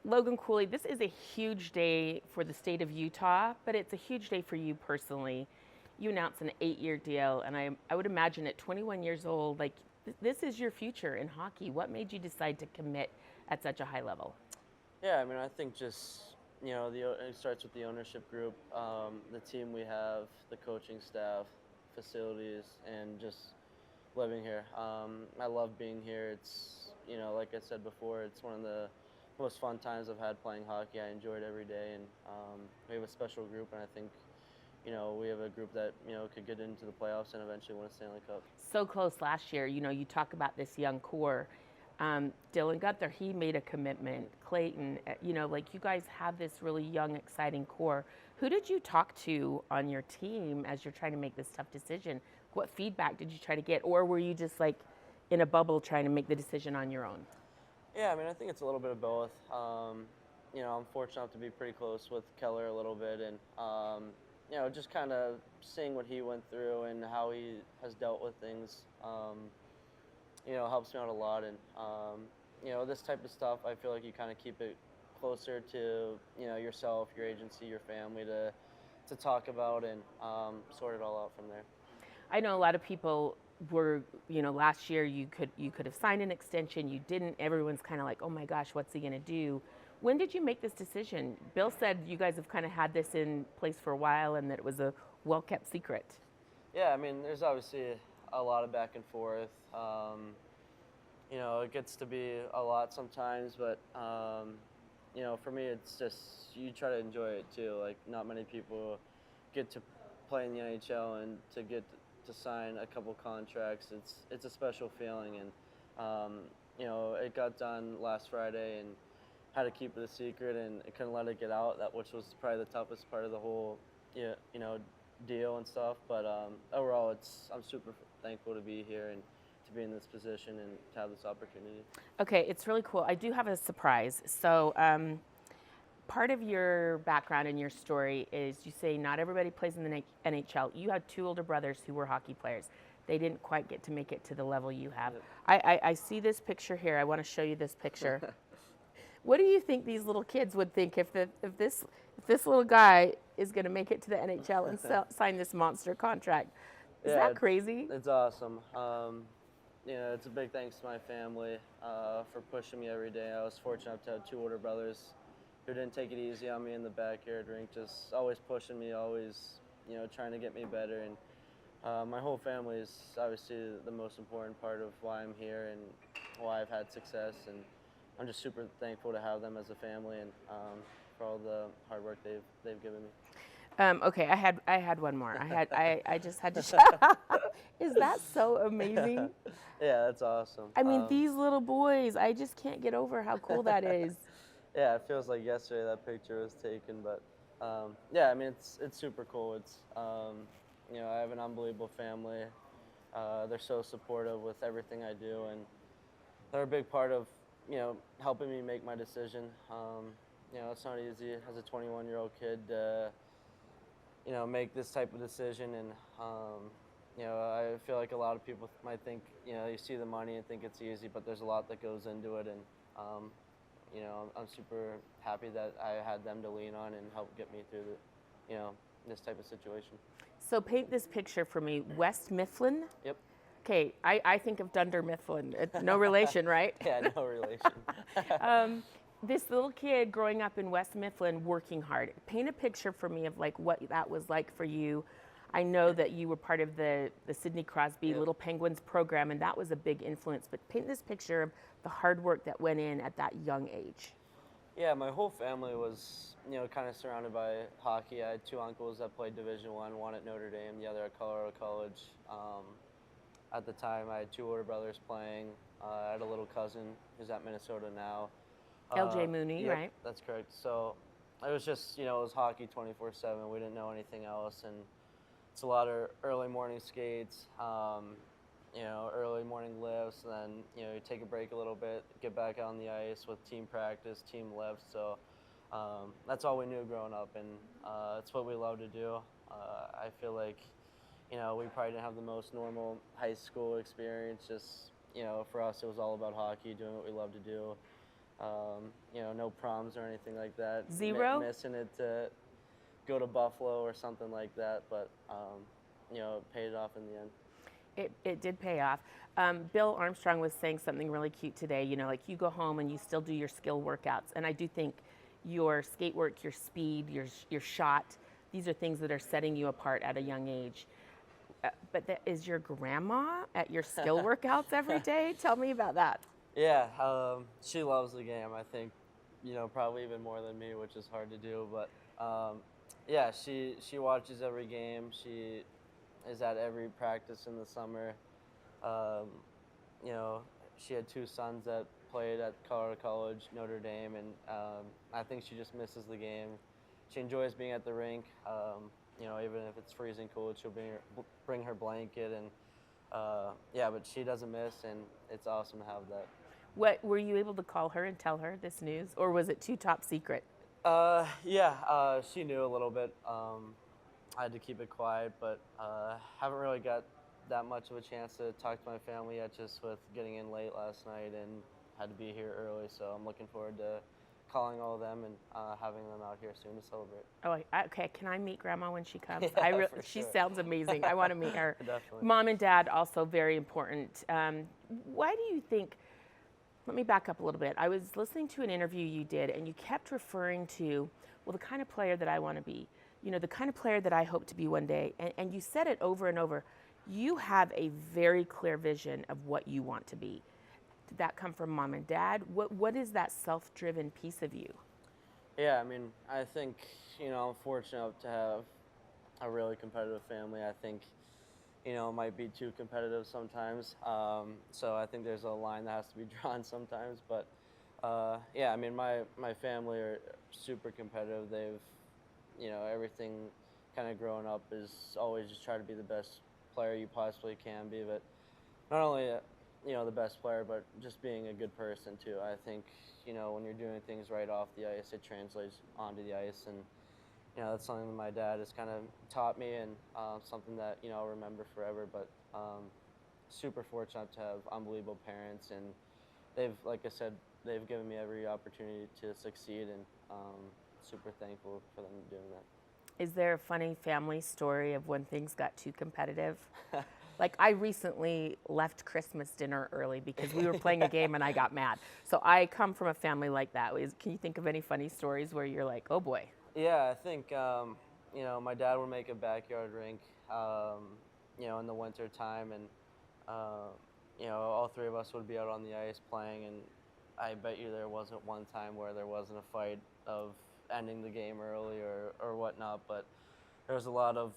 Logan Cooley, this is a huge day for the state of Utah, but it's a huge day for you personally. You announced an 8-year deal, and I would imagine at 21 years old, like this is your future in hockey. What made you decide to commit at such a high level? Yeah, I mean, I think just it starts with the ownership group, the team we have, the coaching staff, facilities, and just living here. I love being here. It's like I said before, it's one of the most fun times I've had playing hockey. I enjoy it every day, and we have a special group, and I think we have a group that could get into the playoffs and eventually win a Stanley Cup. So close last year. You talk about this young core. Dylan Gunther, he made a commitment. Clayton, like you guys have this really young, exciting core. Who did you talk to on your team as you're trying to make this tough decision? What feedback did you try to get? Or were you just like in a bubble trying to make the decision on your own? Yeah, I mean, I think it's a little bit of both. I'm fortunate enough to be pretty close with Keller a little bit, and just kind of seeing what he went through and how he has dealt with things. Helps me out a lot, and this type of stuff, I feel like you kind of keep it closer to yourself, your agency, your family to talk about and sort it all out from there. I know a lot of people were, last year you could have signed an extension, you didn't. Everyone's kind of like, oh my gosh, what's he going to do? When did you make this decision? Bill said you guys have kind of had this in place for a while and that it was a well kept secret. Yeah, I mean, there's obviously a lot of back and forth. It gets to be a lot sometimes, but for me, it's just you try to enjoy it too. Like, not many people get to play in the NHL and to get to sign a couple contracts. It's a special feeling, and it got done last Friday, and had to keep it a secret, and I couldn't let it get out. That which was probably the toughest part of the whole, deal and stuff. But overall, I'm super thankful to be here and to be in this position and to have this opportunity. Okay, it's really cool. I do have a surprise. So, part of your background and your story is you say not everybody plays in the NHL. You had two older brothers who were hockey players. They didn't quite get to make it to the level you have. Yep. I see this picture here. I want to show you this picture. What do you think these little kids would think if this little guy is going to make it to the NHL and sign this monster contract? Is Yeah, that crazy? it's awesome. It's a big thanks to my family for pushing me every day. I was fortunate enough to have two older brothers who didn't take it easy on me in the backyard rink, just always pushing me, always trying to get me better. And my whole family is obviously the most important part of why I'm here and why I've had success. And I'm just super thankful to have them as a family and for all the hard work they've given me. Okay, I had one more. I just had to. Is that so amazing? Yeah, that's awesome. I mean, these little boys. I just can't get over how cool that is. Yeah, it feels like yesterday that picture was taken, but yeah, I mean it's super cool. I have an unbelievable family. They're so supportive with everything I do, and they're a big part of helping me make my decision. It's not easy as a 21-year-old kid to make this type of decision, and I feel like a lot of people might think you see the money and think it's easy, but there's a lot that goes into it, and I'm super happy that I had them to lean on and help get me through this type of situation. So paint this picture for me. West Mifflin. Yep. Okay, I think of Dunder Mifflin. No relation, right? Yeah, no relation. This little kid growing up in West Mifflin working hard. Paint a picture for me of like what that was like for you. I know that you were part of the Sidney Crosby Yep. Little Penguins program, and that was a big influence. But paint this picture of the hard work that went in at that young age. Yeah, my whole family was, kind of surrounded by hockey. I had two uncles that played Division I, one at Notre Dame, the other at Colorado College. At the time, I had two older brothers playing. I had a little cousin who's at Minnesota now. LJ Mooney, Yep, right? that's correct. So it was just, it was hockey 24/7. We didn't know anything else, and it's a lot of early morning skates, early morning lifts, and then you take a break a little bit, get back on the ice with team practice, team lifts. So that's all we knew growing up, and it's what we love to do. I feel like we probably didn't have the most normal high school experience. Just for us, it was all about hockey, doing what we love to do. No proms or anything like that. Zero? Missing it to go to Buffalo or something like that, but it paid off in the end. It did pay off. Bill Armstrong was saying something really cute today. Like you go home and you still do your skill workouts. And I do think your skate work, your speed, your shot, these are things that are setting you apart at a young age. Is your grandma at your skill workouts every day? Tell me about that. Yeah, she loves the game. I think, probably even more than me, which is hard to do. But yeah, she watches every game. She is at every practice in the summer. Um, you know, she had two sons that played at Colorado College, Notre Dame, and I think she just misses the game. She enjoys being at the rink. Even if it's freezing cold, she'll bring her blanket and yeah, but she doesn't miss, and it's awesome to have that. What were you able to call her and tell her this news, or was it too top secret? Yeah, she knew a little bit. I had to keep it quiet, but haven't really got that much of a chance to talk to my family yet, just with getting in late last night and had to be here early. So I'm looking forward to calling all of them and having them out here soon to celebrate. Oh, okay. Can I meet Grandma when she comes? Yeah, for She sure. sounds amazing. I want to meet her. Definitely. Mom and Dad also very important. Why do you think? Let me back up a little bit. I was listening to an interview you did, and you kept referring to, well, the kind of player that I want to be. The kind of player that I hope to be one day. And you said it over and over. You have a very clear vision of what you want to be. Did that come from Mom and Dad? What is that self-driven piece of you? Yeah, I mean, I think, I'm fortunate to have a really competitive family. I think, it might be too competitive sometimes. So I think there's a line that has to be drawn sometimes. But yeah, I mean, my family are super competitive. They've, everything kind of growing up is always just try to be the best player you possibly can be. But not only, the best player, but just being a good person too. I think, when you're doing things right off the ice, it translates onto the ice. And that's something that my dad has kind of taught me, and something that I'll remember forever. But super fortunate to have unbelievable parents, and like I said, they've given me every opportunity to succeed, and super thankful for them doing that. Is there a funny family story of when things got too competitive? Like I recently left Christmas dinner early because we were playing a game and I got mad. So I come from a family like that. Can you think of any funny stories where you're like, oh boy? Yeah, I think my dad would make a backyard rink, in the winter time, and all three of us would be out on the ice playing, and I bet you there wasn't one time where there wasn't a fight of ending the game early or whatnot. But there was a lot of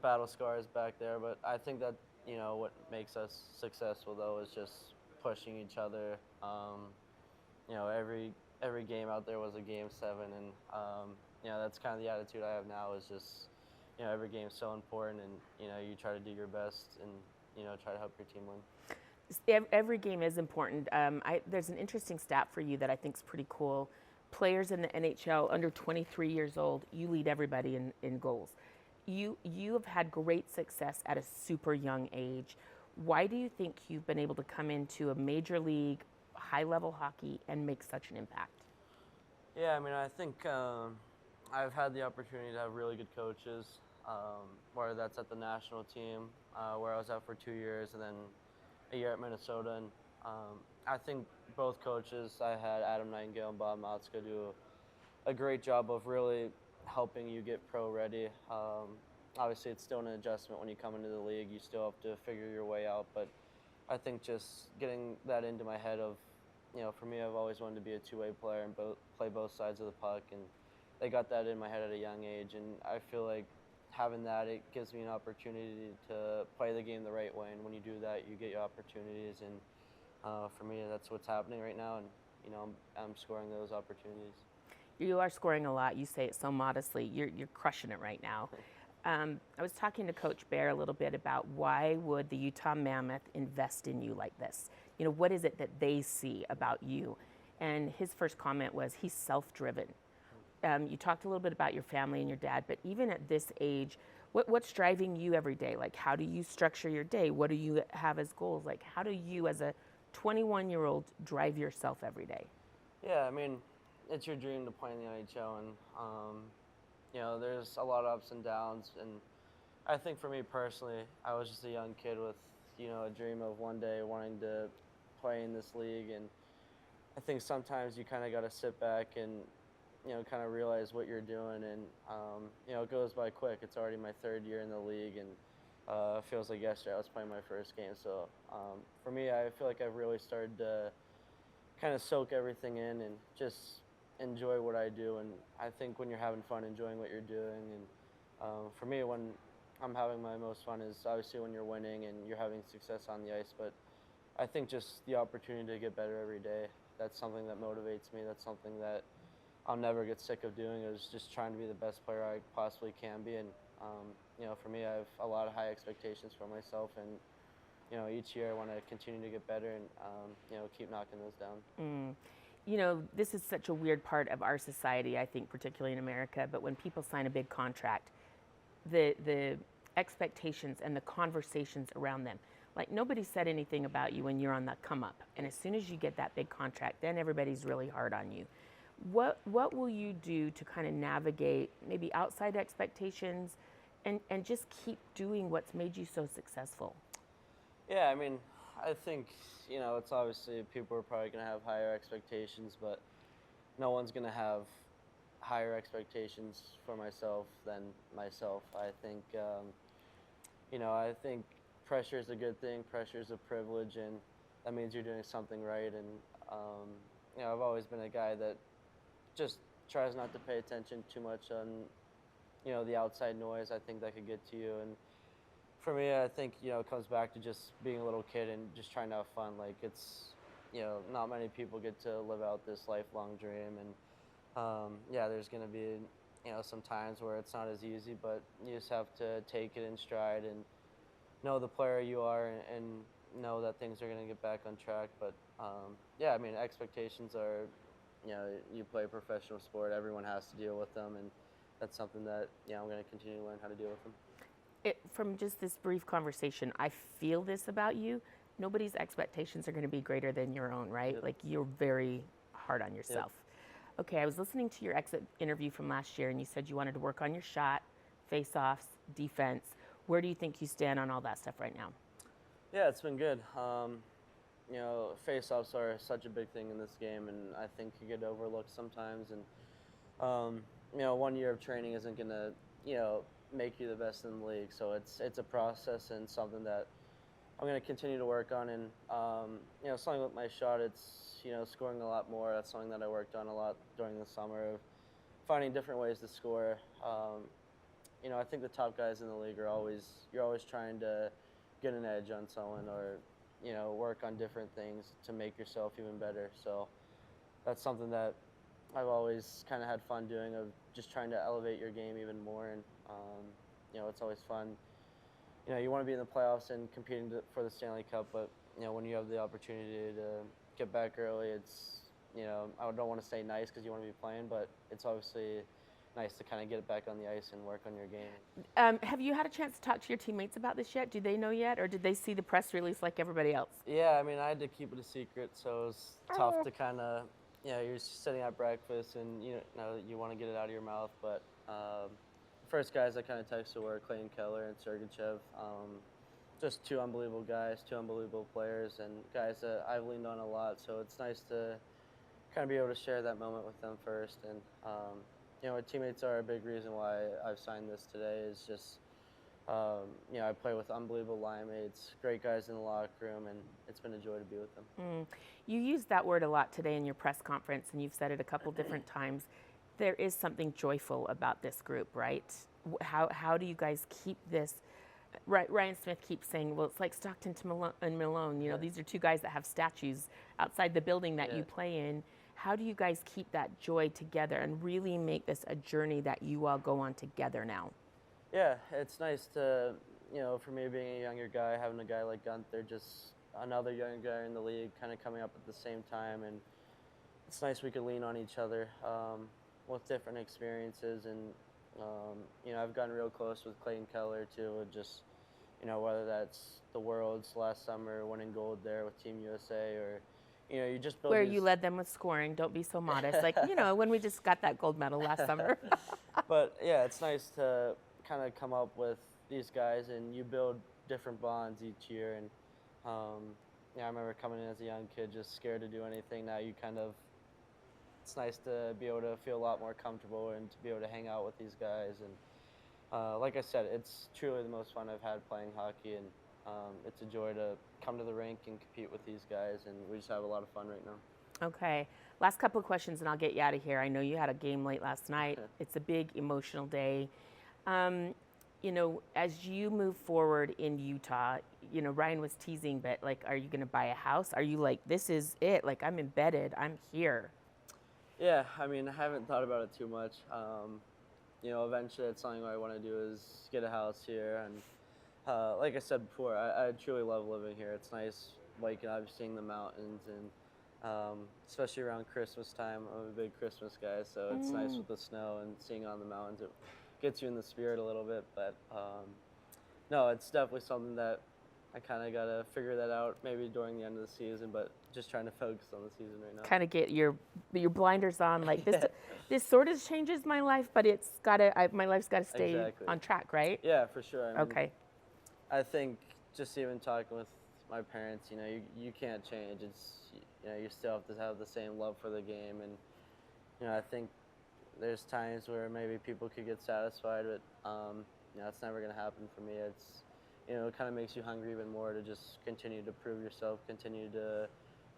battle scars back there. But I think that what makes us successful though is just pushing each other. Every game out there was a game 7, and that's kind of the attitude I have now. Is just every game is so important, and you try to do your best, and try to help your team win. Every game is important. There's an interesting stat for you that I think is pretty cool. Players in the NHL under 23 years old, you lead everybody in goals. You have had great success at a super young age. Why do you think you've been able to come into a major league, high-level hockey and make such an impact? Yeah, I mean, I think I've had the opportunity to have really good coaches, whether that's at the national team, where I was at for 2 years, and then a year at Minnesota. And I think both coaches I had, Adam Nightingale and Bob Motska, do a great job of really helping you get pro ready. Obviously, it's still an adjustment when you come into the league. You still have to figure your way out. But I think just getting that into my head of, for me, I've always wanted to be a two-way player and play both sides of the puck. And they got that in my head at a young age. And I feel like having that, it gives me an opportunity to play the game the right way. And when you do that, you get your opportunities. And for me, that's what's happening right now. And, I'm scoring those opportunities. You are scoring a lot. You say it so modestly. You're crushing it right now. I was talking to Coach Bear a little bit about why would the Utah Mammoth invest in you like this? What is it that they see about you? And his first comment was he's self-driven. You talked a little bit about your family and your dad, but even at this age, what's driving you every day? Like, how do you structure your day? What do you have as goals? Like, how do you, as a 21-year-old, drive yourself every day? Yeah, I mean, it's your dream to play in the NHL, and there's a lot of ups and downs. And I think for me personally, I was just a young kid with a dream of one day wanting to play in this league. And I think sometimes you kind of got to sit back and kind of realize what you're doing. And it goes by quick. It's already my third year in the league, and it feels like yesterday I was playing my first game. So for me, I feel like I've really started to kind of soak everything in and just enjoy what I do. And I think when you're having fun, enjoying what you're doing, and for me, when I'm having my most fun is obviously when you're winning and you're having success on the ice. But I think just the opportunity to get better every day, that's something that motivates me. That's something that I'll never get sick of doing, is just trying to be the best player I possibly can be. And for me, I have a lot of high expectations for myself, and each year I want to continue to get better and keep knocking those down. Mm. This is such a weird part of our society, I think, particularly in America. But when people sign a big contract, the expectations and the conversations around them, like nobody said anything about you when you're on the come up, and as soon as you get that big contract, then everybody's really hard on you. What will you do to kind of navigate maybe outside expectations, and just keep doing what's made you so successful? Yeah, I mean, I think it's obviously people are probably going to have higher expectations, but no one's going to have higher expectations for myself than myself. I think pressure is a good thing. Pressure is a privilege, and that means you're doing something right. And I've always been a guy that just tries not to pay attention too much on the outside noise. I think that could get to you. And for me, I think it comes back to just being a little kid and just trying to have fun. Like it's not many people get to live out this lifelong dream. And yeah, there's going to be some times where it's not as easy, but you just have to take it in stride and know the player you are, and know that things are going to get back on track. But yeah, I mean, expectations are, you play a professional sport, everyone has to deal with them, and that's something that I'm going to continue to learn how to deal with them. From just this brief conversation, I feel this about you. Nobody's expectations are going to be greater than your own, right? Yep. Like you're very hard on Yep. yourself. Okay, I was listening to your exit interview from last year, and you said you wanted to work on your shot, face-offs, defense. Where do you think you stand on all that stuff right now? Yeah, it's been good. Face-offs are such a big thing in this game, and I think you get overlooked sometimes. And 1 year of training isn't gonna, make you the best in the league. So it's a process and something that I'm gonna continue to work on. And something with my shot, it's scoring a lot more. That's something that I worked on a lot during the summer, of finding different ways to score. I think the top guys in the league you're always trying to get an edge on someone, or work on different things to make yourself even better. So that's something that I've always kind of had fun doing, of just trying to elevate your game even more. And it's always fun. You want to be in the playoffs and competing for the Stanley Cup, but when you have the opportunity to get back early, it's I don't want to say nice because you want to be playing, but it's obviously nice to kind of get it back on the ice and work on your game. Have you had a chance to talk to your teammates about this yet? Do they know yet, or did they see the press release like everybody else? Yeah, I mean, I had to keep it a secret, so it was tough to kind of, you're sitting at breakfast and you want to get it out of your mouth. But first guys I kind of texted were Clayton Keller and Sergachev. Just two unbelievable guys, two unbelievable players, and guys that I've leaned on a lot. So it's nice to kind of be able to share that moment with them first. And my teammates are a big reason why I've signed this today. Is just I play with unbelievable line mates, great guys in the locker room, and it's been a joy to be with them. You used that word a lot today in your press conference, and you've said it a couple different times. There is something joyful about this group, right? How do you guys keep this? Right, Ryan Smith keeps saying, well, it's like Stockton and Malone. Yeah. These are two guys that have statues outside the building that you play in. How do you guys keep that joy together and really make this a journey that you all go on together now? Yeah, it's nice to, for me being a younger guy, having a guy like Gunther, just another young guy in the league, kind of coming up at the same time. And it's nice we could lean on each other with different experiences. And I've gotten real close with Clayton Keller too, just whether that's the Worlds last summer, winning gold there with Team USA, or you just build Where these. you led them with scoring. Don't be so modest. Like, when we just got that gold medal last summer. But yeah, it's nice to kind of come up with these guys, and you build different bonds each year. And yeah, I remember coming in as a young kid, just scared to do anything. Now you kind of, it's nice to be able to feel a lot more comfortable and to be able to hang out with these guys. And like I said, it's truly the most fun I've had playing hockey, and it's a joy to come to the rink and compete with these guys, and we just have a lot of fun right now. Okay. Last couple of questions, and I'll get you out of here. I know you had a game late last night. It's a big emotional day. As you move forward in Utah, Ryan was teasing, but like, are you going to buy a house? Are you like, this is it? Like, I'm embedded. I'm here. Yeah, I mean, I haven't thought about it too much. Eventually, it's something I want to do is get a house here, and like I said before, I truly love living here. It's nice waking up, seeing the mountains, and especially around Christmas time. I'm a big Christmas guy, so it's nice with the snow and seeing on the mountains. It gets you in the spirit a little bit, but no, it's definitely something that I kind of got to figure that out maybe during the end of the season, but just trying to focus on the season right now. Kind of get your blinders on. Like this, this sort of changes my life, but it's my life's got to stay Exactly. on track, right? Yeah, for sure. I mean, Okay. I think just even talking with my parents, you can't change. You still have to have the same love for the game, and I think there's times where maybe people could get satisfied, but it's never going to happen for me. It kind of makes you hungry even more to just continue to prove yourself, continue to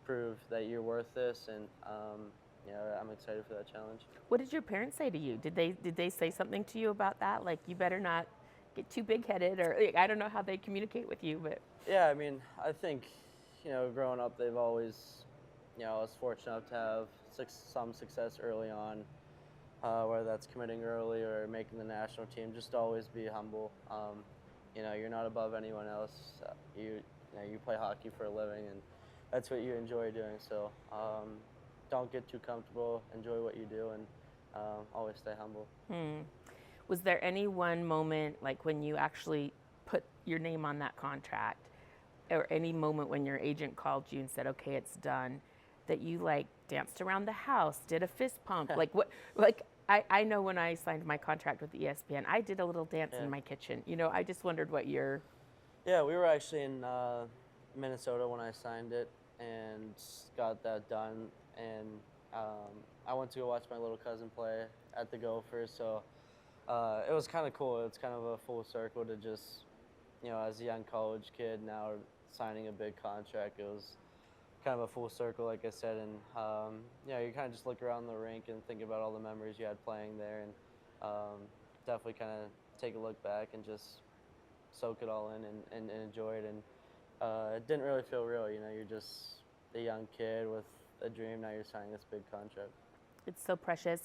prove that you're worth this, and I'm excited for that challenge. What did your parents say to you? Did they say something to you about that? Like, you better not get too big-headed, or like, I don't know how they communicate with you, but Yeah, I mean, I think, growing up, they've always, I was fortunate enough to have some success early on, whether that's committing early or making the national team. Just always be humble. You're not above anyone else. You play hockey for a living, and that's what you enjoy doing. So don't get too comfortable. Enjoy what you do, and always stay humble. was there any one moment, like when you actually put your name on that contract, or any moment when your agent called you and said, okay, it's done, that you like danced around the house, did a fist pump? Like what, like I know when I signed my contract with ESPN, I did a little dance in my kitchen. I just wondered what your. Yeah, we were actually in Minnesota when I signed it and got that done. And I went to go watch my little cousin play at the Gophers, so it was kind of cool. It's kind of a full circle to just, as a young college kid now signing a big contract. It was kind of a full circle, like I said, and you kind of just look around the rink and think about all the memories you had playing there, and definitely kind of take a look back and just soak it all in and enjoy it. And it didn't really feel real, you're just a young kid with a dream. Now you're signing this big contract. It's so precious.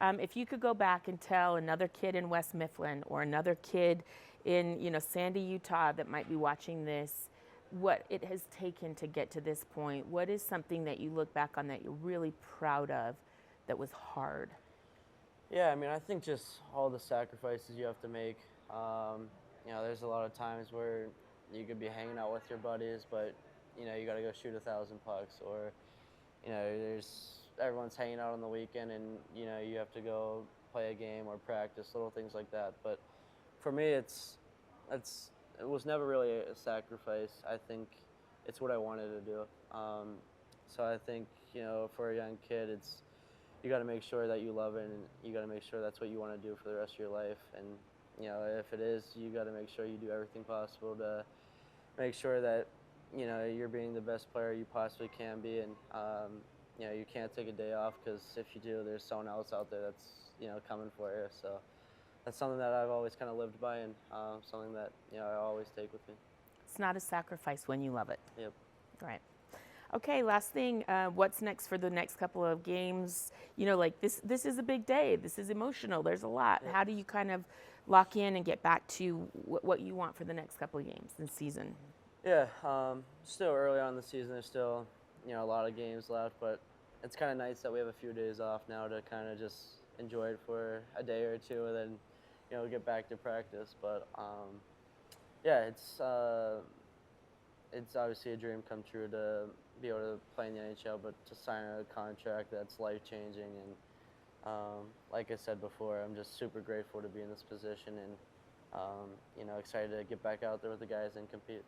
If you could go back and tell another kid in West Mifflin or another kid in Sandy, Utah that might be watching this, what it has taken to get to this point, what is something that you look back on that you're really proud of that was hard? Yeah, I mean, I think just all the sacrifices you have to make. There's a lot of times where you could be hanging out with your buddies, but you got to go shoot 1,000 pucks, or everyone's hanging out on the weekend, and you have to go play a game or practice, little things like that. But for me, it was never really a sacrifice. I think it's what I wanted to do. So I think for a young kid, you got to make sure that you love it, and you got to make sure that's what you want to do for the rest of your life. And if it is, you got to make sure you do everything possible to make sure that you're being the best player you possibly can be, and you can't take a day off, because if you do, there's someone else out there that's coming for you. So that's something that I've always kind of lived by, and something that I always take with me. It's not a sacrifice when you love it. Yep. Right. Okay, last thing, what's next for the next couple of games? Like this is a big day. This is emotional. There's a lot. Yep. How do you kind of lock in and get back to what you want for the next couple of games in season? Yeah, still early on in the season. There's still a lot of games left, but it's kind of nice that we have a few days off now to kind of just enjoy it for a day or two, and then get back to practice. But yeah, it's obviously a dream come true to be able to play in the NHL, but to sign a contract that's life changing. And like I said before, I'm just super grateful to be in this position, and excited to get back out there with the guys and compete.